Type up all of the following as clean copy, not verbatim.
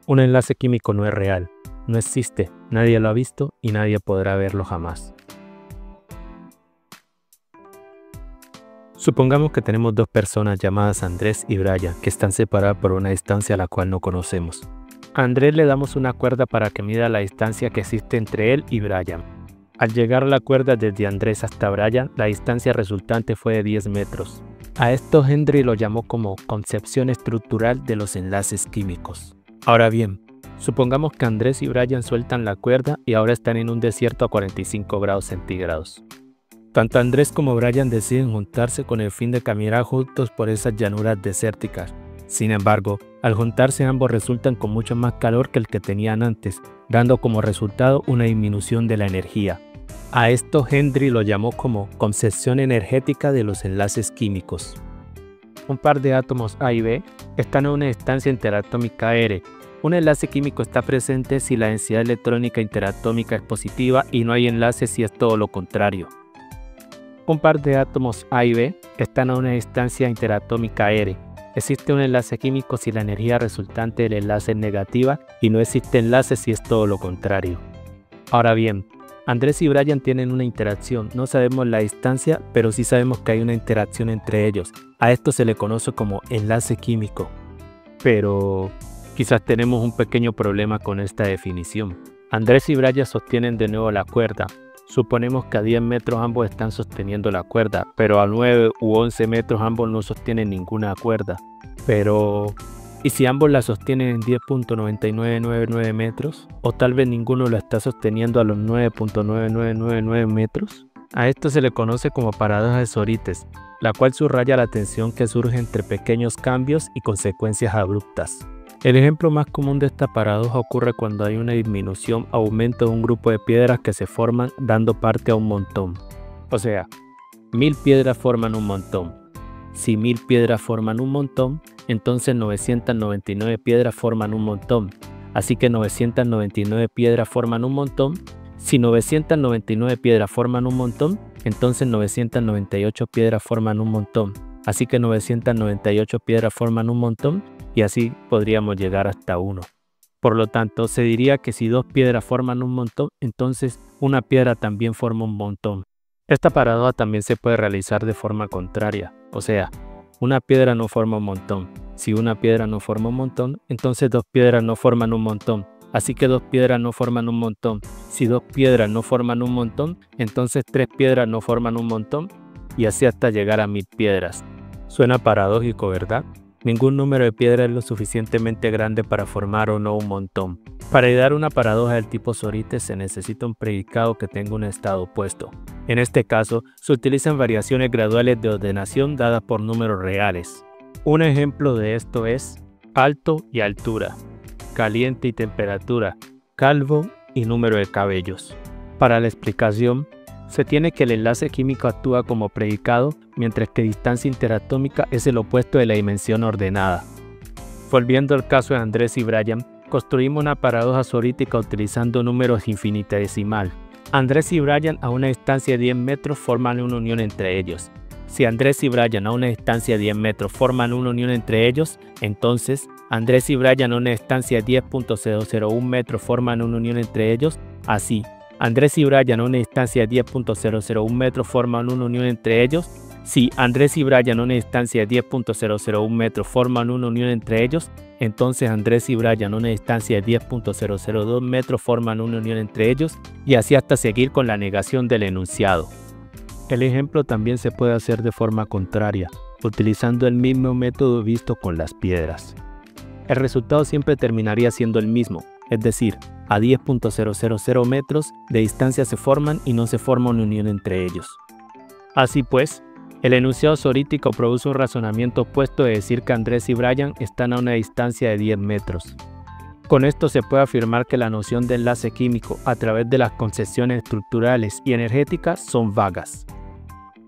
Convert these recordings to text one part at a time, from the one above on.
Un enlace químico no es real, no existe, nadie lo ha visto y nadie podrá verlo jamás. Supongamos que tenemos dos personas llamadas Andrés y Brian que están separadas por una distancia a la cual no conocemos. A Andrés le damos una cuerda para que mida la distancia que existe entre él y Brian. Al llegar a la cuerda desde Andrés hasta Brian, la distancia resultante fue de 10 metros. A esto Henry lo llamó como concepción estructural de los enlaces químicos. Ahora bien, supongamos que Andrés y Brian sueltan la cuerda y ahora están en un desierto a 45 grados centígrados. Tanto Andrés como Brian deciden juntarse con el fin de caminar juntos por esas llanuras desérticas. Sin embargo, al juntarse ambos resultan con mucho más calor que el que tenían antes, dando como resultado una disminución de la energía. A esto Henry lo llamó como concepción energética de los enlaces químicos. Un par de átomos A y B están a una distancia interatómica R. Un enlace químico está presente si la densidad electrónica interatómica es positiva y no hay enlace si es todo lo contrario. Un par de átomos A y B están a una distancia interatómica R. Existe un enlace químico si la energía resultante del enlace es negativa y no existe enlace si es todo lo contrario. Ahora bien, Andrés y Brian tienen una interacción, no sabemos la distancia, pero sí sabemos que hay una interacción entre ellos. A esto se le conoce como enlace químico. Pero quizás tenemos un pequeño problema con esta definición. Andrés y Brian sostienen de nuevo la cuerda. Suponemos que a 10 metros ambos están sosteniendo la cuerda, pero a 9 u 11 metros ambos no sostienen ninguna cuerda. ¿Y si ambos la sostienen en 10.9999 metros? ¿O tal vez ninguno la está sosteniendo a los 9.9999 metros? A esto se le conoce como paradoja de Sorites, la cual subraya la tensión que surge entre pequeños cambios y consecuencias abruptas. El ejemplo más común de esta paradoja ocurre cuando hay una disminución o aumento de un grupo de piedras que se forman dando parte a un montón. O sea, 1000 piedras forman un montón. Si 1000 piedras forman un montón, entonces 999 piedras forman un montón. Así que 999 piedras forman un montón. Si 999 piedras forman un montón, entonces 998 piedras forman un montón. Así que 998 piedras forman un montón. Y así podríamos llegar hasta 1. Por lo tanto, se diría que si dos piedras forman un montón, entonces una piedra también forma un montón. Esta paradoja también se puede realizar de forma contraria, o sea, una piedra no forma un montón. Si una piedra no forma un montón, entonces dos piedras no forman un montón. Así que dos piedras no forman un montón. Si dos piedras no forman un montón, entonces tres piedras no forman un montón. Y así hasta llegar a 1000 piedras. Suena paradójico, ¿verdad? Ningún número de piedras es lo suficientemente grande para formar o no un montón. Para idear una paradoja del tipo Sorites se necesita un predicado que tenga un estado opuesto. En este caso, se utilizan variaciones graduales de ordenación dadas por números reales. Un ejemplo de esto es alto y altura, caliente y temperatura, calvo y número de cabellos. Para la explicación, se tiene que el enlace químico actúa como predicado, mientras que distancia interatómica es el opuesto de la dimensión ordenada. Volviendo al caso de Andrés y Brian, construimos una paradoja sorítica utilizando números infinitesimal. Andrés y Brian a una distancia de 10 metros forman una unión entre ellos. Si Andrés y Brian a una distancia de 10 metros forman una unión entre ellos, entonces Andrés y Brian a una distancia de 10.001 metros forman una unión entre ellos, así. Andrés y Brian a una distancia de 10.001 metros forman una unión entre ellos. Si Andrés y Brian a una distancia de 10.001 metros forman una unión entre ellos, entonces Andrés y Brian a una distancia de 10.002 metros forman una unión entre ellos, y así hasta seguir con la negación del enunciado. El ejemplo también se puede hacer de forma contraria, utilizando el mismo método visto con las piedras. El resultado siempre terminaría siendo el mismo, es decir, a 10.000 metros de distancia se forman y no se forma una unión entre ellos. Así pues, el enunciado sorítico produce un razonamiento opuesto de decir que Andrés y Brian están a una distancia de 10 metros. Con esto se puede afirmar que la noción de enlace químico a través de las concepciones estructurales y energéticas son vagas.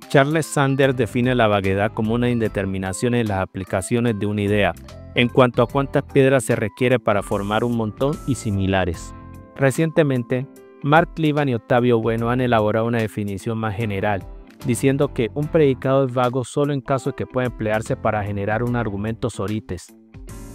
Charles Sanders define la vaguedad como una indeterminación en las aplicaciones de una idea, en cuanto a cuántas piedras se requiere para formar un montón y similares. Recientemente, Mark Cliban y Octavio Bueno han elaborado una definición más general, diciendo que un predicado es vago solo en caso de que pueda emplearse para generar un argumento Sorites.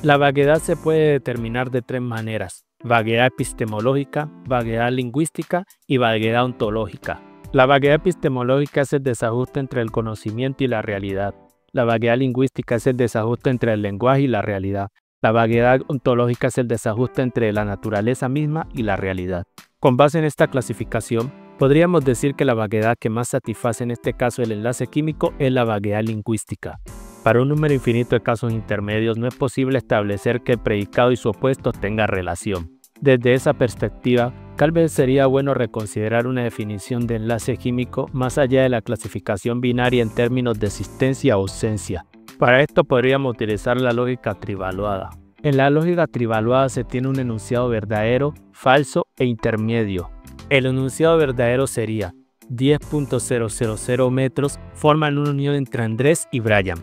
La vaguedad se puede determinar de tres maneras: vaguedad epistemológica, vaguedad lingüística y vaguedad ontológica. La vaguedad epistemológica es el desajuste entre el conocimiento y la realidad. La vaguedad lingüística es el desajuste entre el lenguaje y la realidad. La vaguedad ontológica es el desajuste entre la naturaleza misma y la realidad. Con base en esta clasificación, podríamos decir que la vaguedad que más satisface en este caso el enlace químico es la vaguedad lingüística. Para un número infinito de casos intermedios no es posible establecer que el predicado y su opuesto tengan relación. Desde esa perspectiva, tal vez sería bueno reconsiderar una definición de enlace químico más allá de la clasificación binaria en términos de existencia o ausencia. Para esto podríamos utilizar la lógica trivaluada. En la lógica trivaluada se tiene un enunciado verdadero, falso e intermedio. El enunciado verdadero sería: 10.000 metros forman una unión entre Andrés y Brian.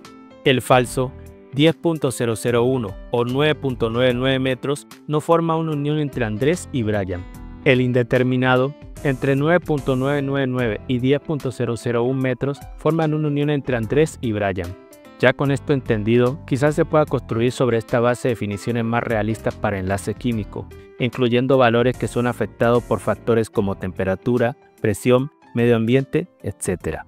El falso: 10.001 o 9.99 metros no forma una unión entre Andrés y Brian. El indeterminado: entre 9.999 y 10.001 metros forman una unión entre Andrés y Brian. Ya con esto entendido, quizás se pueda construir sobre esta base definiciones más realistas para enlace químico, incluyendo valores que son afectados por factores como temperatura, presión, medio ambiente, etc.